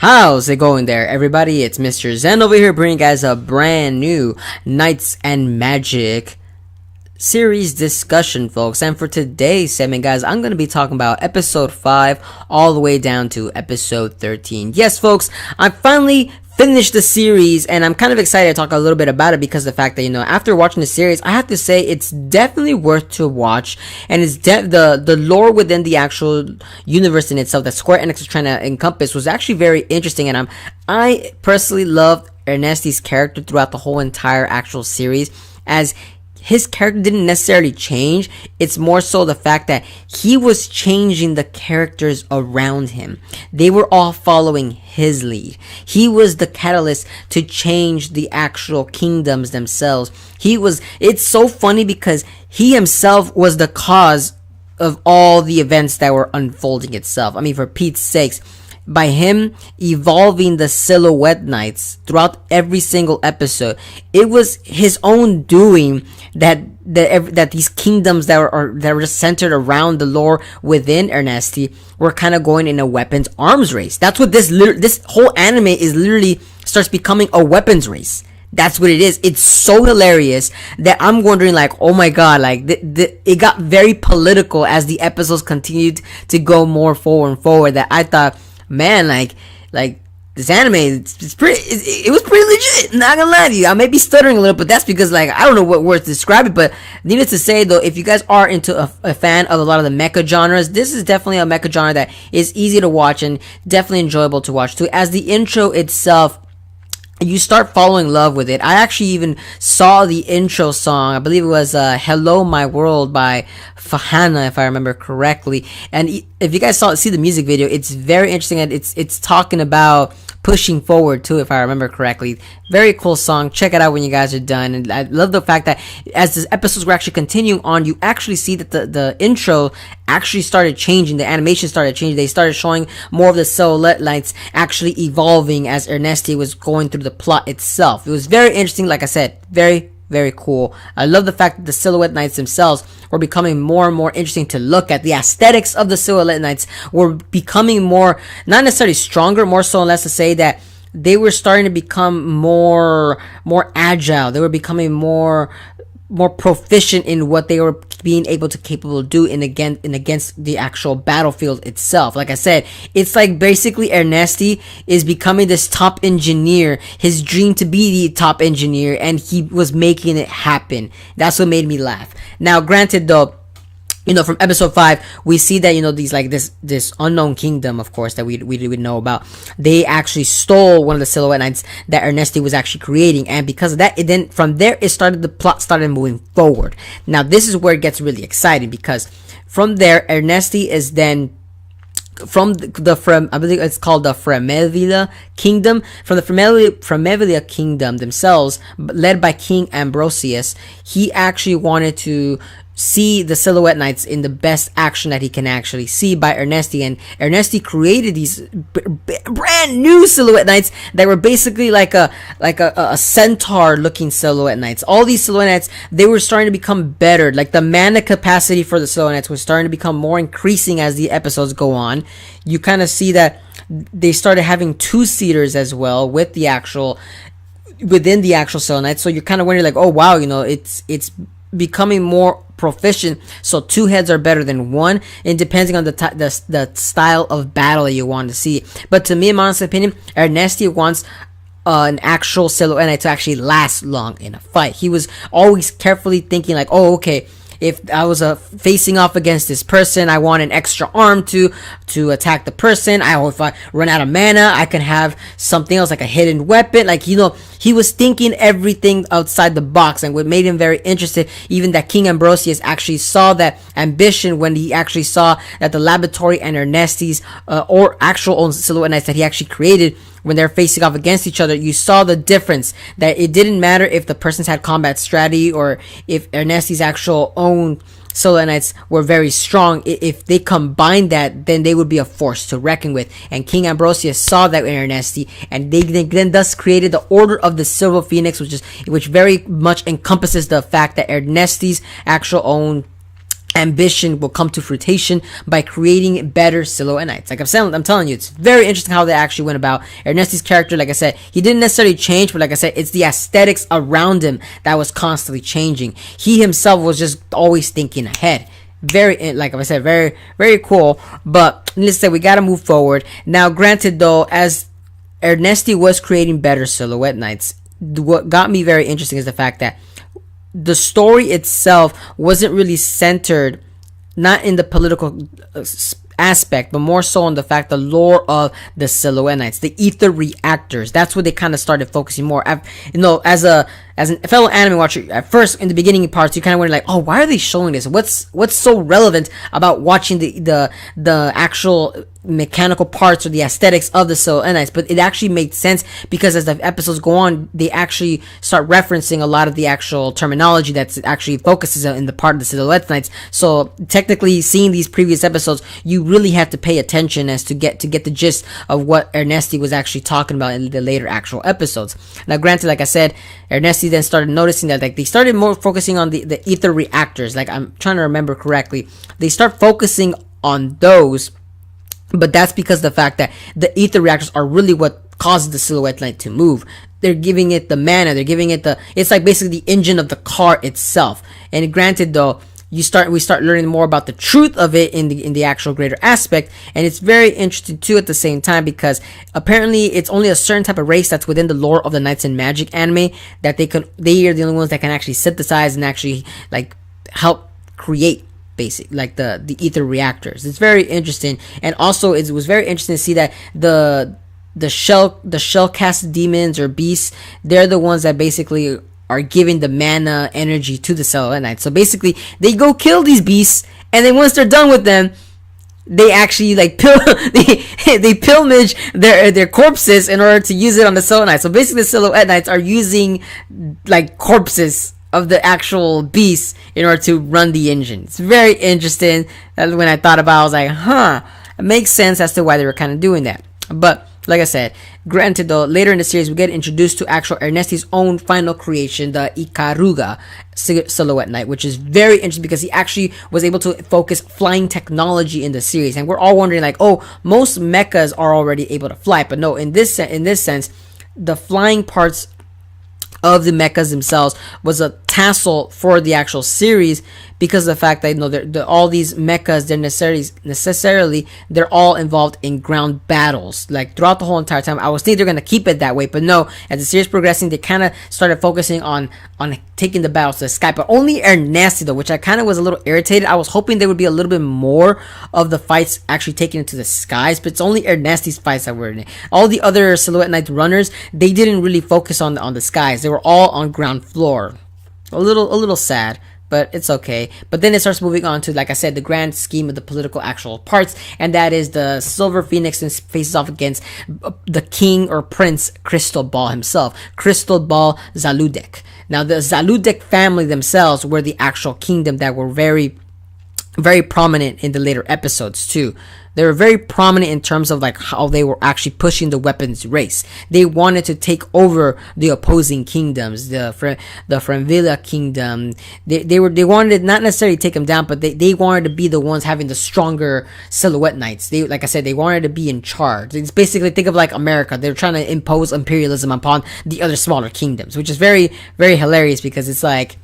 How's it going there, everybody? It's Mr. Zen over here bringing you guys a brand new Knights and Magic series discussion, folks. And for today's segment, guys, I'm going to be talking about episode 5 all the way down to episode 13. Yes, folks, I finally finished the series, and I'm kind of excited to talk a little bit about it because of the fact that, after watching the series, I have to say it's definitely worth to watch, and it's the lore within the actual universe in itself that Square Enix is trying to encompass was actually very interesting, and I personally loved Ernesti's character throughout the whole entire actual series, as his character didn't necessarily change. It's more so the fact that he was changing the characters around him. They were all following his lead. He was the catalyst to change the actual kingdoms themselves. It's so funny because he himself was the cause of all the events that were unfolding itself. I mean, for Pete's sakes, by him evolving the Silhouette Knights throughout every single episode, it was his own doing that these kingdoms that were just centered around the lore within Ernesti were kind of going in a weapons arms race. That's what this whole anime is literally starts becoming a weapons race. That's what it is. It's so hilarious that I'm wondering, like, oh my god, like it got very political as the episodes continued to go more forward and forward. That I thought, man, like this anime, it was pretty legit. Not gonna lie to you, I may be stuttering a little, but that's because, like, I don't know what words to describe it. But needless to say, though, if you guys are into a fan of a lot of the mecha genres, this is definitely a mecha genre that is easy to watch and definitely enjoyable to watch too. As the intro itself, you start falling in love with it. I actually even saw the intro song. I believe it was Hello My World by Fahana, if I remember correctly. And if you guys see the music video, it's very interesting, and it's talking about pushing forward too, if I remember correctly. Very cool song. Check it out when you guys are done. And I love the fact that as the episodes were actually continuing on, you actually see that the intro actually started changing. The animation started changing. They started showing more of the Silhouette Knights actually evolving as Ernesti was going through the plot itself. It was very interesting. Like I said, very, very cool. I love the fact that the Silhouette Knights themselves were becoming more and more interesting to look at. The aesthetics of the Silhouette Knights were becoming more, not necessarily stronger, more so unless to say that they were starting to become more agile. They were becoming more proficient in what they were being capable to do in against the actual battlefield itself. Like I said, it's like basically Ernesti is becoming this top engineer, his dream to be the top engineer, and he was making it happen. That's what made me laugh. Now, granted though, from episode 5, we see that, these, like, this unknown kingdom, of course, that we know about. They actually stole one of the Silhouette Knights that Ernesti was actually creating. And because of that, the plot started moving forward. Now, this is where it gets really exciting, because from there, Ernesti is then from I believe it's called the Fremevila Kingdom. From the Fremevila Kingdom themselves, led by King Ambrosius, he actually wanted to see the Silhouette Knights in the best action that he can actually see by Ernesti, and Ernesti created these brand new Silhouette Knights that were basically like a centaur looking Silhouette Knights. All these Silhouette Knights, they were starting to become better. Like, the mana capacity for the Silhouette Knights was starting to become more increasing as the episodes go on. You kind of see that they started having 2-seaters as well within the actual Silhouette Knights. So you're kind of wondering, like, oh wow, it's becoming more proficient, so 2 heads are better than 1, and depending on the style of battle that you want to see. But to me, in my honest opinion, Ernesti wants an actual Silhouette Knight to actually last long in a fight. He was always carefully thinking, like, oh, okay, if I was facing off against this person, I want an extra arm to attack the person. If I run out of mana, I can have something else, like a hidden weapon. Like, he was thinking everything outside the box, and what made him very interested, even that King Ambrosius actually saw that ambition when he actually saw that the laboratory and Ernesti's or actual own Silhouette Knights that he actually created, when they're facing off against each other, you saw the difference, that it didn't matter if the person's had combat strategy or if Ernesti's actual own Silhouette Knights were very strong. If they combined that, then they would be a force to reckon with. And King Ambrosius saw that in Ernesti, and they then thus created the Order of the Silver Phoenix, which very much encompasses the fact that Ernesti's actual own ambition will come to fruition by creating better silhouette knights. Like I'm telling you, it's very interesting how they actually went about Ernesti's character. Like I said, he didn't necessarily change, but like I said, it's the aesthetics around him that was constantly changing. He himself was just always thinking ahead. Very, like I said, very, very cool. But let's say we gotta move forward. Now, granted though, as Ernesti was creating better silhouette knights, what got me very interesting is the fact that the story itself wasn't really centered not in the political aspect, but more so on the fact, the lore of the silhouette knights, the ether reactors. That's what they kind of started focusing more. As a fellow anime watcher, at first in the beginning parts, you kind of wonder like, oh, why are they showing this? What's so relevant about watching the actual mechanical parts or the aesthetics of the silhouette knights? But it actually made sense because as the episodes go on, they actually start referencing a lot of the actual terminology that's actually focuses in the part of the silhouette knights. So technically, seeing these previous episodes, you really have to pay attention as to get the gist of what Ernesti was actually talking about in the later actual episodes. Now, granted, like I said, Ernesti then started noticing that like they started more focusing on the ether reactors. Like I'm trying to remember correctly, they start focusing on those. But that's because the fact that the ether reactors are really what causes the silhouette knight to move. They're giving it the mana. They're giving it it's like basically the engine of the car itself. And granted though, we start learning more about the truth of it in the actual greater aspect. And it's very interesting too at the same time, because apparently it's only a certain type of race that's within the lore of the Knights and Magic anime that they are the only ones that can actually synthesize and actually like help create basic like the ether reactors. It's very interesting. And also it was very interesting to see that the shell cast demons or beasts, they're the ones that basically are giving the mana energy to the silhouette knights. So basically they go kill these beasts, and then once they're done with them, they actually like they pilmage their corpses in order to use it on the silhouette knights. So basically the silhouette knights are using like corpses of the actual beasts in order to run the engine. It's very interesting. When I thought about it, I was like, it makes sense as to why they were kind of doing that. But like I said, granted though, later in the series we get introduced to actual Ernesti's own final creation, the Ikaruga silhouette knight, which is very interesting because he actually was able to focus flying technology in the series. And we're all wondering like, oh, most mechas are already able to fly, but no, in this sense, the flying parts of the mechas themselves was a tassel for the actual series, because of the fact that all these mechas, they're necessarily they're all involved in ground battles. Like throughout the whole entire time, I was thinking they're gonna keep it that way, but no. As the series progressing, they kind of started focusing on taking the battles to the sky. But only Ernesti though, which I kind of was a little irritated. I was hoping there would be a little bit more of the fights actually taken into the skies, but it's only Ernesti's fights that were in it. All the other silhouette knight runners, they didn't really focus on the skies. They were all on ground floor. A little sad, but it's okay. But then it starts moving on to, like I said, the grand scheme of the political actual parts, and that is the Silver Phoenix faces off against the king or prince Crystal Ball himself, Crystal Ball Zaludek. Now the Zaludek family themselves were the actual kingdom that were very, very prominent in the later episodes too. They were very prominent in terms of like how they were actually pushing the weapons race. They wanted to take over the opposing kingdoms, the Franvilla kingdom. They wanted to not necessarily take them down, but they wanted to be the ones having the stronger silhouette knights. They, like I said, they wanted to be in charge. It's basically, think of like America. They're trying to impose imperialism upon the other smaller kingdoms, which is very, very hilarious, because it's like,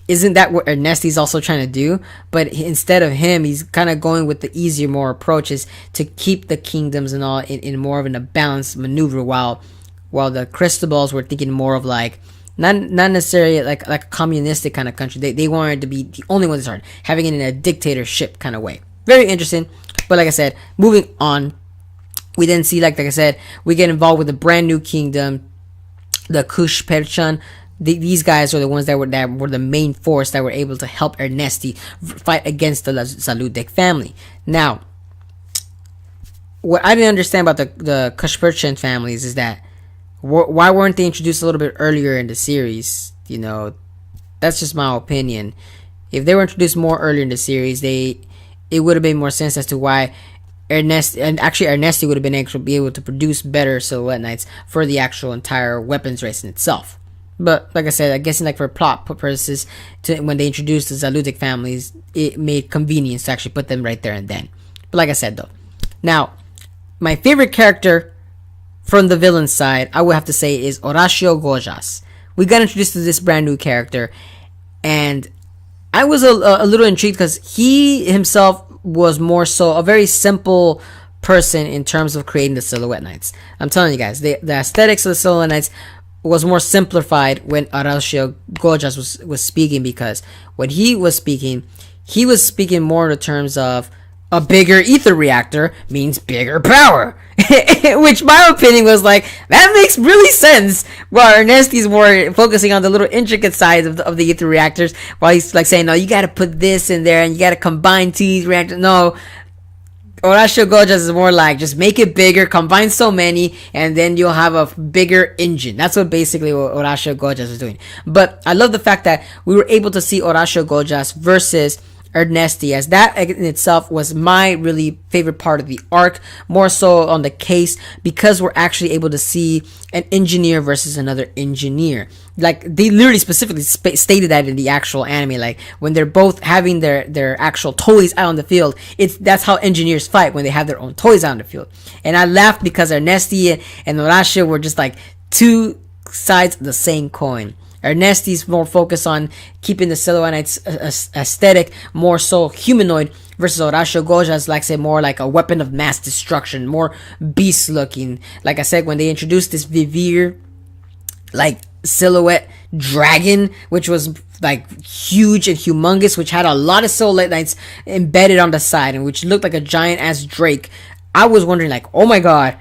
isn't that what Ernesti's also trying to do? But instead of him, he's kind of going with the easier, more approaches to keep the kingdoms and all in more of a balanced maneuver, while the Cristobal's were thinking more of like not necessarily like a communistic kind of country. They wanted to be the only ones that started having it in a dictatorship kind of way. Very interesting. But like I said, moving on, we then see like I said, we get involved with a brand new kingdom, the Kushperchan. These guys are the ones that were the main force that were able to help Ernesti fight against the Zaludek family. Now, what I didn't understand about the Kushperchan families is that why weren't they introduced a little bit earlier in the series? You know, that's just my opinion. If they were introduced more earlier in the series, it would have made more sense as to why Ernesti would have been able to produce better silhouette knights for the actual entire weapons race in itself. But like I said, I guess like for plot purposes, when they introduced the Zaludic families, it made convenience to actually put them right there and then. But like I said though, now my favorite character from the villain side, I would have to say, is Horacio Gojas. We got introduced to this brand new character, and I was a little intrigued because he himself was more so a very simple person in terms of creating the Silhouette Knights. I'm telling you guys, the aesthetics of the Silhouette Knights was more simplified when Horacio Gojas was speaking, because when he was speaking more in the terms of a bigger ether reactor means bigger power. Which my opinion was like, that makes really sense. While Ernesti's more focusing on the little intricate sides of the ether reactors, while he's like saying, no, you gotta put this in there and you gotta combine two ether reactors. No, Horacio Gojas is more like, just make it bigger, combine so many, and then you'll have a bigger engine. That's what basically what Horacio Gojas was doing. But I love the fact that we were able to see Horacio Gojas versus Ernesti, as that in itself was my really favorite part of the arc, more so on the case, because we're actually able to see an engineer versus another engineer. Like, they literally specifically stated that in the actual anime, like when they're both having their actual toys out on the field, that's how engineers fight, when they have their own toys out on the field. And I laughed because Ernesti and Horacio were just like two sides of the same coin. Ernesti's more focused on keeping the Silhouette Knights aesthetic more so humanoid, versus Horacio Gojas, like I said, more like a weapon of mass destruction, more beast looking. Like I said, when they introduced this Vivir like silhouette dragon, which was like huge and humongous, which had a lot of Silhouette Knights embedded on the side, and which looked like a giant ass Drake, I was wondering like, oh my god,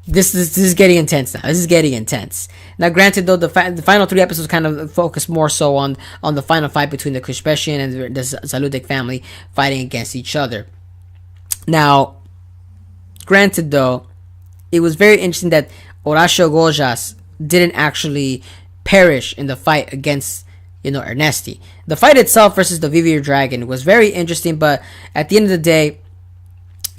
this is getting intense now. This is getting intense. Now, granted, though, the final 3 episodes kind of focus more so on the final fight between the Krishpeshian and the Zaludic family fighting against each other. Now, granted, though, it was very interesting that Horacio Gojas didn't actually perish in the fight against, Ernesti. The fight itself versus the Vivir Dragon was very interesting, but at the end of the day,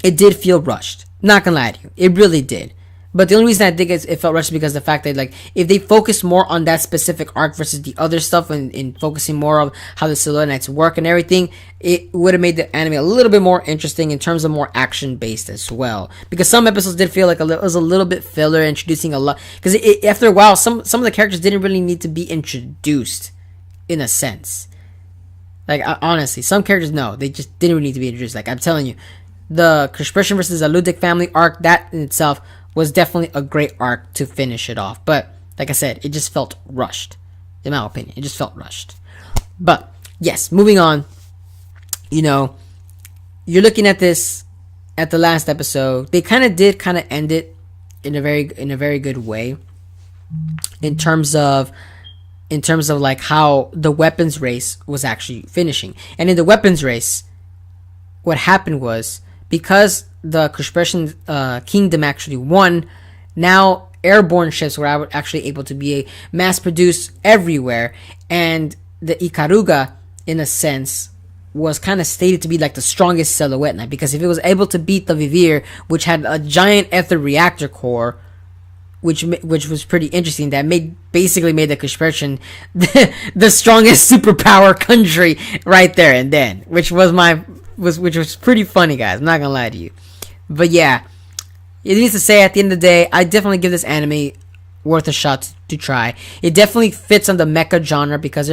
it did feel rushed. Not gonna lie to you, it really did. But the only reason I think it felt rushed because the fact that, like, if they focused more on that specific arc versus the other stuff, and focusing more on how the Silhouette Knights work and everything, it would have made the anime a little bit more interesting in terms of more action based as well. Because some episodes did feel like it was a little bit filler, introducing a lot. Because after a while, some of the characters didn't really need to be introduced, in a sense. Like, honestly, some characters, no, they just didn't really need to be introduced. Like, I'm telling you, the Krishpeshian versus Zaludic family arc, that in itself was definitely a great arc to finish it off. But like I said, it just felt rushed, in my opinion. It just felt rushed. But yes, moving on. You're looking at this at the last episode. They kind of end it in a very good way, in terms of like how the weapons race was actually finishing. And in the weapons race, what happened was, because the Krishpeshian kingdom actually won, now airborne ships were actually able to be mass-produced everywhere, and the Ikaruga, in a sense, was kind of stated to be like the strongest Silhouette Knight, because if it was able to beat the Vivir, which had a giant ether reactor core, which was pretty interesting, that basically made the Krishpeshian the strongest superpower country right there and then, which was pretty funny, guys. I'm not gonna lie to you. But yeah, it needs to say, at the end of the day, I definitely give this anime worth a shot to try. It definitely fits on the mecha genre, because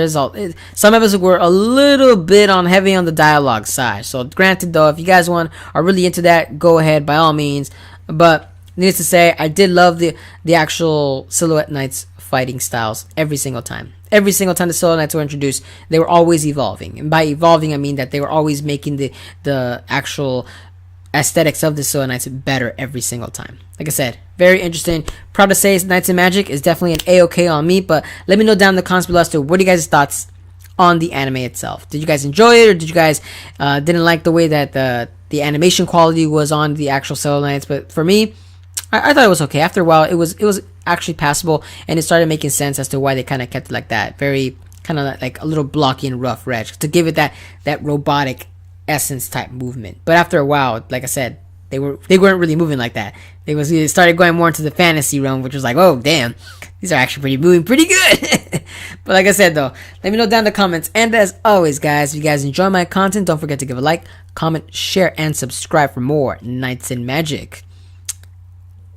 some episodes were a little bit heavy on the dialogue side. So granted, though, if you guys are really into that, go ahead by all means. But needless to say, I did love the actual Silhouette Knights fighting styles every single time. Every single time the Silhouette Knights were introduced, they were always evolving. And by evolving, I mean that they were always making the actual aesthetics of the Silhouette Knights better every single time. Like I said, very interesting. Proud to say Knights and Magic is definitely an A-OK on me, but let me know down in the comments below as to what are you guys' thoughts on the anime itself. Did you guys enjoy it, or did you guys didn't like the way that the animation quality was on the actual Silhouette Knights? But for me, I thought it was okay. After a while, it was actually passable, and it started making sense as to why they kind of kept it like that. Very kind of like a little blocky and rough edge, to give it that robotic essence type movement. But after a while, like I said, they weren't really moving like that. They started going more into the fantasy realm, which was like, oh damn, these are actually moving pretty good. But like I said though, let me know down in the comments. And as always, guys, if you guys enjoy my content, don't forget to give a like, comment, share, and subscribe for more Nights in Magic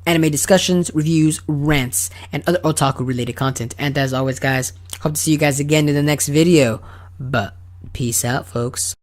anime discussions, reviews, rants, and other otaku related content. And as always, guys, hope to see you guys again in the next video. But peace out, folks.